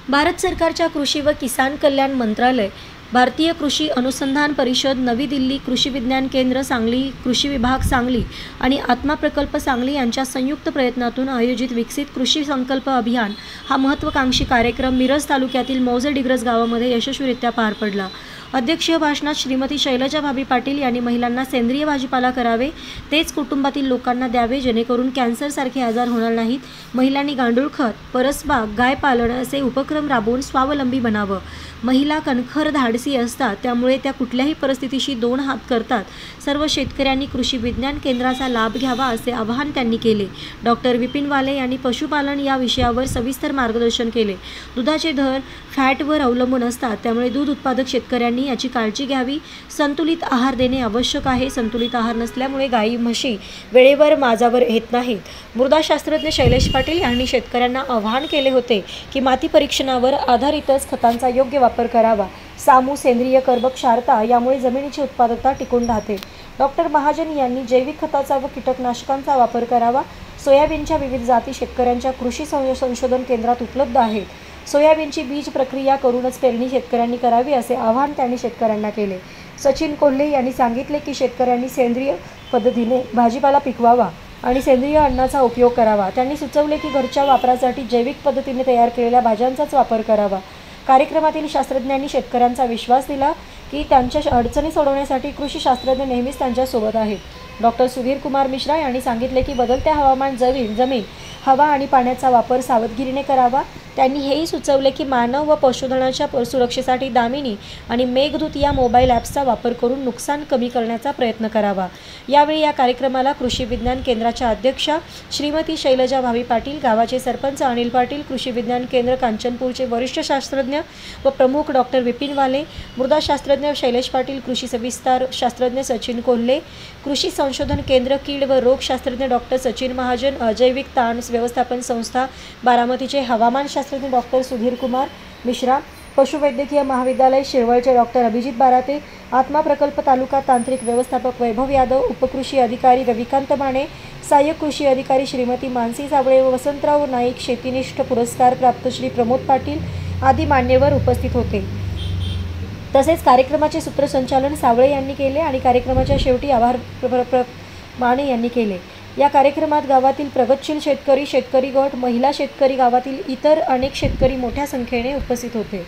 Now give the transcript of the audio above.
भारत सरकारच्या कृषी व किसान कल्याण मंत्रालय, भारतीय कृषी अनुसंधान परिषद नवी दिल्ली, कृषी विज्ञान केंद्र सांगली, कृषी विभाग सांगली आणि आत्मा प्रकल्प सांगली यांच्या संयुक्त प्रयत्नातून आयोजित विकसित कृषी संकल्प अभियान हा महत्त्वाकांक्षी कार्यक्रम मिरज तालुक्यातील मौजे डिग्रस गावामध्ये यशस्वीरित्या पार पडला। अध्यक्षीय भाषणात श्रीमती शैलजा भाभी पाटील यांनी महिलांना सेंद्रिय भाजीपाला करावे, तेच कुटुंबातील लोकांना द्यावे जेणेकरून कॅन्सरसारखे आजार होणार नाहीत। महिलांनी गांडूळ खत, परसबाग, गाय पालन असे उपक्रम राबवून स्वावलंबी बनावं। महिला कणखर धाडसी असतात, त्यामुळे त्या कुठल्याही परिस्थितीशी दोन हात करतात। सर्व शेतकऱ्यांनी कृषी विज्ञान केंद्राचा लाभ घ्यावा असे आवाहन त्यांनी केले। डॉक्टर विपिन वाले यांनी पशुपालन या विषयावर सविस्तर मार्गदर्शन केले। दुधाचे दर फॅटवर अवलंबून असतात, त्यामुळे दूध उत्पादक शेतकऱ्यांनी याची काळजी घ्यावी। संतुलित आहार देणे आवश्यक आहे। संतुलित आहार नसल्यामुळे गायी म्हशी वेळेवर माझावर येत नाहीत। मृदाशास्त्रज्ञ शैलेश पाटील यांनी शेतकऱ्यांना आवाहन केले होते की माती परीक्षणावर आधारितच खतांचा योग्य वापर करावा। सामू, सेंद्रिय, कर्बक, क्षारता यामुळे जमिनीची उत्पादकता टिकून राहते। डॉक्टर महाजन यांनी जैविक खताचा व कीटकनाशकांचा वापर करावा। सोयाबीनच्या विविध जाती शेतकऱ्यांच्या कृषी संशोधन केंद्रात उपलब्ध आहेत। सोयाबीनची बीज प्रक्रिया करूनच पेरणी शेतकऱ्यांनी करावी असे आवाहन त्यांनी शेतकऱ्यांना केले। सचिन कोल्हे यांनी सांगितले की शेतकऱ्यांनी सेंद्रिय पद्धतीने भाजीपाला पिकवावा आणि सेंद्रिय अन्नाचा उपयोग करावा। त्यांनी सुचवले की घरच्या वापरासाठी जैविक पद्धतीने तयार केलेल्या भाज्यांचाच वापर करावा। कार्यक्रमातील शास्त्रज्ञांनी शेतकऱ्यांचा विश्वास दिला की त्यांच्या अडचणी सोडवण्यासाठी कृषी शास्त्रज्ञ नेहमीच त्यांच्यासोबत आहेत। डॉक्टर सुधीर कुमार मिश्रा यांनी सांगितले की बदलत्या हवामान, जमीन, हवा आणि पाण्याचा वापर सावधगिरीने करावा। त्यांनी हेही सुचवले की मानव व पशुधनाच्या सुरक्षेसाठी दामिनी आणि मेघदूत या मोबाईल ॲप्सचा वापर करून नुकसान कमी करण्याचा प्रयत्न करावा। यावेळी या कार्यक्रमाला कृषी विज्ञान केंद्राच्या अध्यक्षा श्रीमती शैलजा भाभी पाटील, गावाचे सरपंच अनिल पाटील, कृषी विज्ञान केंद्र कांचनपूरचे वरिष्ठ शास्त्रज्ञ व प्रमुख डॉक्टर विपिन वाले, मृदाशास्त्रज्ञ शैलेश पाटील, कृषी सविस्तार शास्त्रज्ञ सचिन कोल्हे, कृषी संशोधन केंद्र कीड व रोग शास्त्रज्ञ डॉक्टर सचिन महाजन, अजैविक ताण व्यवस्थापन संस्था बारामतीचे हवामान शास्त्रज्ञ डॉक्टर सुधीर कुमार मिश्रा, पशुवैद्यकीय महाविद्यालय शिरवळचे डॉक्टर अभिजित बाराते, आत्मा प्रकल्प तालुका तांत्रिक व्यवस्थापक वैभव यादव, उपकृषी अधिकारी रविकांत माने, सहाय्यक कृषी अधिकारी श्रीमती मानसी साबळे व वसंतराव नाईक, शेतीनिष्ठ पुरस्कार प्राप्त श्री प्रमोद पाटील आदी मान्यवर उपस्थित होते। तसेच कार्यक्रमाचे सूत्रसंचालन साबळे यांनी केले आणि कार्यक्रमाच्या शेवटी आभार माने यांनी केले। या कार्यक्रमात गावातील प्रगतशील शेतकरी, शेतकरी गट, महिला शेतकरी, गावातील इतर अनेक शेतकरी मोठ्या संख्येने उपस्थित होते।